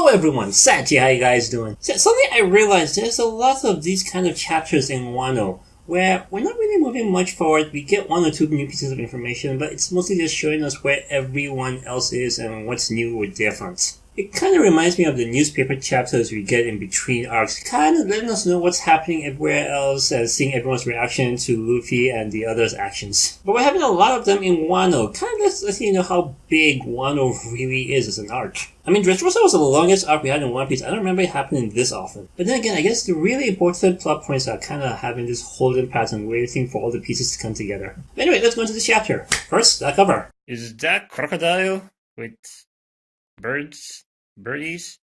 Hello everyone, Sachi, how you guys doing? So, something I realized, there's a lot of these kind of chapters in Wano where we're not really moving much forward. We get one or two new pieces of information, but it's mostly just showing us where everyone else is and what's new with their fronts. It kind of reminds me of the newspaper chapters we get in between arcs, kind of letting us know what's happening everywhere else and seeing everyone's reaction to Luffy and the others' actions. But we're having a lot of them in Wano, kind of lets you know how big Wano really is as an arc. I mean, Dressrosa was the longest arc we had in One Piece. I don't remember it happening this often. But then again, I guess the really important plot points are kind of having this holding pattern, waiting for all the pieces to come together. But anyway, let's go into this chapter. First, the cover. Is that crocodile with birdies?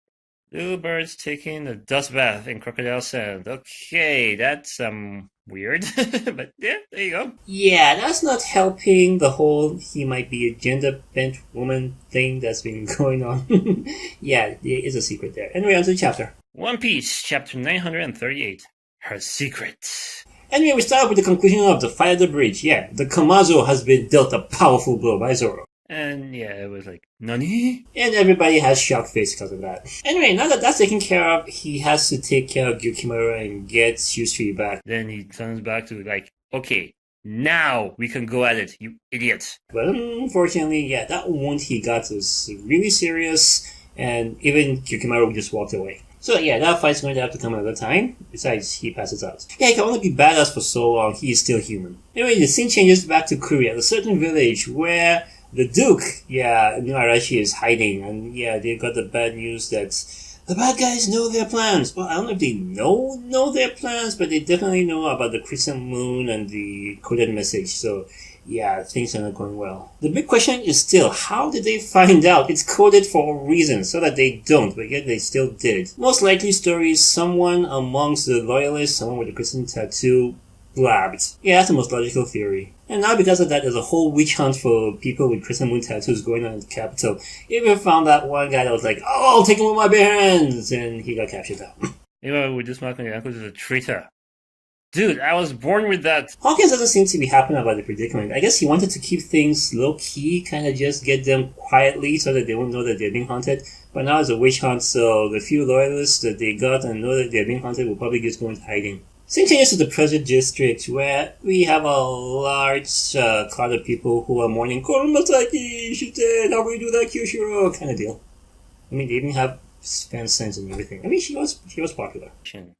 Little birds taking a dust bath in crocodile sand. Okay, that's weird. But yeah, there you go. Yeah, that's not helping the whole he might be a gender-bent woman thing that's been going on. Yeah, there is a secret there. Anyway, on to the chapter. One Piece, chapter 938. Her secret. Anyway, we start with the conclusion of the fight at the bridge. Yeah, the Kamazo has been dealt a powerful blow by Zoro. And yeah, it was like, Nani? And everybody has shocked face because of that. Anyway, now that that's taken care of, he has to take care of Gyukimaru and get Yusui back. Then he turns back to like, okay, now we can go at it, you idiot. But unfortunately, yeah, that wound he got was really serious, and even Gyukimaru just walked away. So yeah, that fight's going to have to come another time. Besides, he passes out. Yeah, he can only be badass for so long, he is still human. Anyway, the scene changes back to Kuri at a certain village where the Duke, Arashi is hiding, and yeah, they got the bad news that the bad guys know their plans. Well, I don't know if they know their plans, but they definitely know about the crescent moon and the coded message, so yeah, things are not going well. The big question is still, how did they find out? It's coded for a reason, so that they don't, but yet they still did. Most likely story is someone amongst the loyalists, someone with a crescent tattoo, blabbed. Yeah, that's the most logical theory. And now because of that, there's a whole witch hunt for people with crescent moon tattoos going on in the capital. Even found that one guy that was like, oh, I'll take him with my bare hands! And he got captured out. With this mark on your ankles is a traitor. Dude, I was born with that. Hawkins doesn't seem to be happy about the predicament. I guess he wanted to keep things low-key, kind of just get them quietly so that they won't know that they're being hunted. But now it's a witch hunt, so the few loyalists that they got and know that they're being hunted will probably just go into hiding. Same changes to the present district, where we have a large crowd of people who are mourning, Koromasaki, she's dead, how will we do that, Kyushiro? Kind of deal. I mean, they even have fan signs and everything. I mean, she was popular.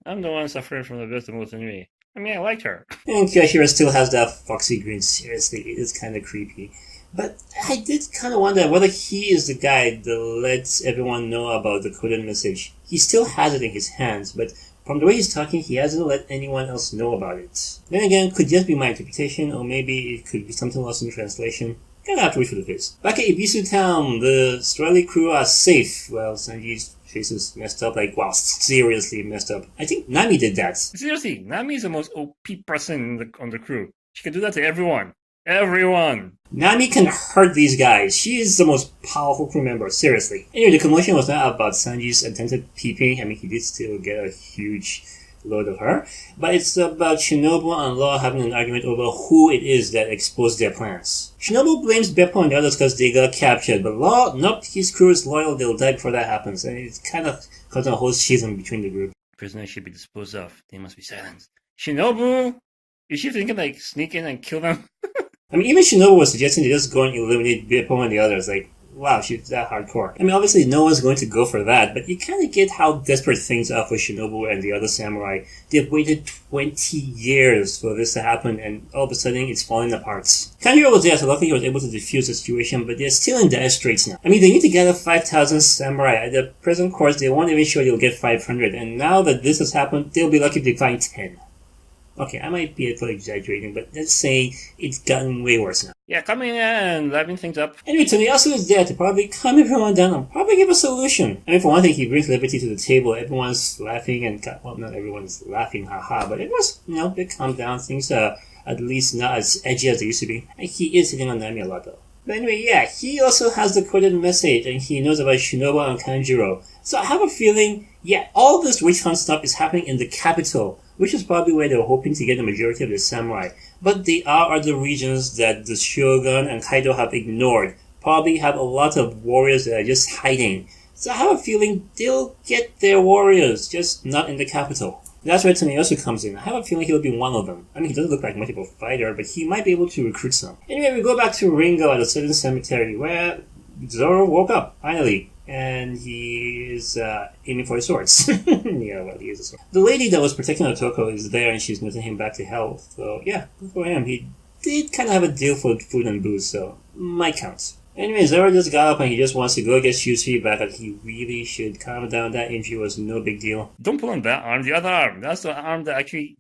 I'm the one suffering from the best most anyway. I mean, I liked her. And Kyushiro still has that foxy grin. Seriously, it is kind of creepy. But I did kind of wonder whether he is the guy that lets everyone know about the coded message. He still has it in his hands, but from the way he's talking, he hasn't let anyone else know about it. Then again, could just be my interpretation, or maybe it could be something lost in translation. Gonna have to wait for the viz. Back at Ibisu Town, the Strelly crew are safe. Well, Sanji's face is messed up, like, wow, seriously messed up. I think Nami did that. Seriously, Nami is the most OP person on the crew. She can do that to everyone. Everyone! Nami can hurt these guys. She is the most powerful crew member, seriously. Anyway, the commotion was not about Sanji's attempted peeping. I mean, he did still get a huge load of her. But it's about Shinobu and Law having an argument over who it is that exposed their plans. Shinobu blames Beppo and the others because they got captured, but Law, nope, his crew is loyal, they'll die before that happens. And it's kind of causing a whole schism between the group. Prisoners should be disposed of. They must be silenced. Shinobu! Is she thinking, like, sneak in and kill them? I mean, even Shinobu was suggesting they just go and eliminate Beppo and the others. Like, wow, she's that hardcore. I mean, obviously no one's going to go for that, but you kind of get how desperate things are for Shinobu and the other samurai. They've waited 20 years for this to happen, and all of a sudden it's falling apart. Kanjiro was there, so luckily he was able to defuse the situation, but they're still in dire straits now. I mean, they need to gather 5,000 samurai. At the present course, they weren't even sure they'll get 500, and now that this has happened, they'll be lucky if they find 10. Okay, I might be a little exaggerating, but let's say it's gotten way worse now. Yeah, coming in and livening things up. Anyway, Tomiyasu is there to probably calm everyone down and probably give a solution. I mean, for one thing, he brings levity to the table. Everyone's laughing and, well, not everyone's laughing, haha, but everyone's, they calm down. Things are at least not as edgy as they used to be. And he is hitting on Nami a lot, though. But anyway, yeah, he also has the coded message, and he knows about Shinobu and Kanjiro. So I have a feeling, yeah, all this witch hunt stuff is happening in the capital, which is probably where they were hoping to get the majority of the samurai. But there are other regions that the Shogun and Kaido have ignored. Probably have a lot of warriors that are just hiding. So I have a feeling they'll get their warriors, just not in the capital. That's where Toneyosu comes in. I have a feeling he'll be one of them. I mean, he doesn't look like much of a fighter, but he might be able to recruit some. Anyway, we go back to Ringo at a certain cemetery where Zoro woke up, finally. And he is aiming for his swords. Yeah, well, he is a sword. The lady that was protecting Otoko is there, and she's nursing him back to health. So, yeah, good for him. He did kind of have a deal for food and booze, so might count. Anyway, Zoro just got up and he just wants to go get Shusui back, and he really should calm down. That injury was no big deal. Don't pull on that arm, the other arm. That's the arm that actually...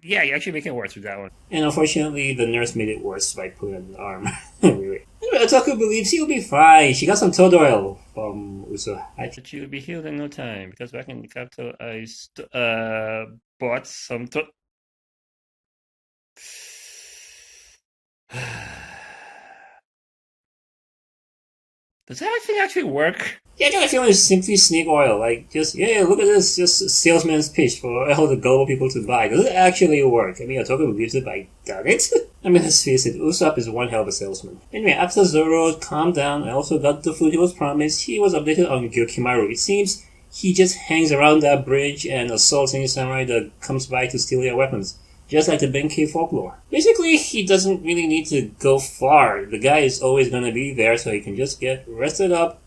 Yeah, you actually make it worse with that one. And unfortunately, the nurse made it worse by putting on the arm. Really. Anyway, Otoko believes he'll be fine. She got some toad oil from Uso. But she'll be healed in no time, because back in the capital, I bought some toad... Does that thing actually work? Yeah, I got a feeling it's simply snake oil. Like, just, yeah, look at this, just a salesman's pitch for all the global people to buy. Does it actually work? I mean, Otoko believes it, but I doubt it. I mean, let's face it, Usopp is one hell of a salesman. Anyway, after Zoro calmed down and also got the food he was promised, he was updated on Gyokimaru. It seems he just hangs around that bridge and assaults any samurai that comes by to steal their weapons. Just like the Benkei folklore. Basically, he doesn't really need to go far. The guy is always going to be there, so he can just get rested up,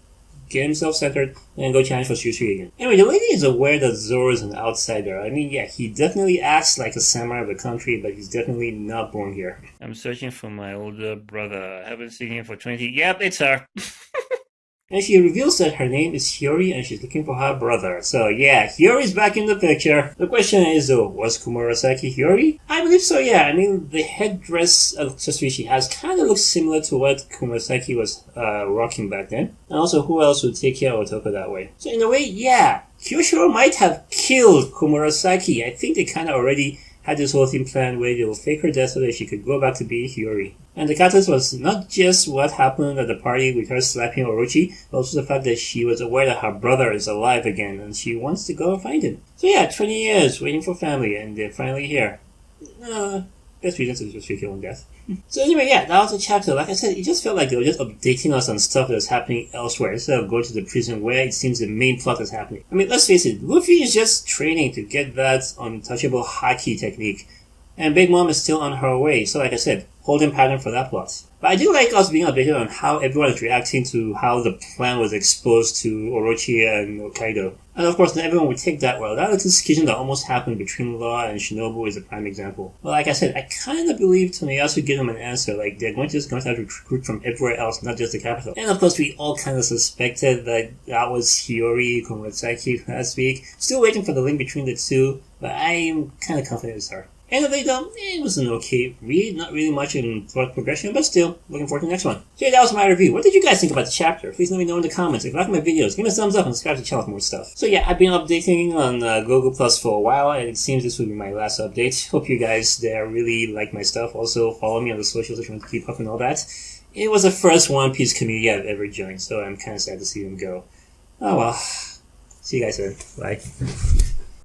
get himself centered, and go challenge for Shusui again. Anyway, the lady is aware that Zoro is an outsider. I mean, yeah, he definitely acts like a samurai of the country, but he's definitely not born here. I'm searching for my older brother. I haven't seen him for 20... Yep, it's her. And she reveals that her name is Hiyori and she's looking for her brother. So yeah, Hiyori's back in the picture. The question is though, was Komurasaki Hiyori? I believe so, yeah. I mean, the headdress accessory she has kind of looks similar to what Komurasaki was rocking back then. And also, who else would take care of Otoko that way? So in a way, yeah, Kyoshiro might have killed Komurasaki. I think they kind of already had this whole thing planned where they will fake her death so that she could go back to being Hiyori. And the catalyst was not just what happened at the party with her slapping Orochi, but also the fact that she was aware that her brother is alive again and she wants to go and find him. So yeah, 20 years waiting for family and they're finally here. Best reason to just fake your own death. So anyway, yeah, that was the chapter. Like I said, it just felt like they were just updating us on stuff that's happening elsewhere instead of going to the prison where it seems the main plot is happening. I mean, let's face it, Luffy is just training to get that untouchable haki technique. And Big Mom is still on her way, so like I said, holding pattern for that plot. But I do like us being updated on how everyone is reacting to how the plan was exposed to Orochi and Hokkaido. And of course, not everyone would take that well. That little schism that almost happened between Law and Shinobu is a prime example. But like I said, I kind of believe Toneyasu gave them an answer, like they're going to have to recruit from everywhere else, not just the capital. And of course, we all kind of suspected that that was Hiyori Komurasaki last week. Still waiting for the link between the two, but I'm kind of confident it's her. Anyway though, it was an okay read, not really much in plot progression, but still, looking forward to the next one. So yeah, that was my review. What did you guys think about the chapter? Please let me know in the comments. If you like my videos, give me a thumbs up and subscribe to the channel for more stuff. So yeah, I've been updating on Google Plus for a while, and it seems this will be my last update. Hope you guys there really like my stuff. Also, follow me on the socials if you want to keep up and all that. It was the first One Piece community I've ever joined, so I'm kind of sad to see them go. Oh well. See you guys soon. Bye.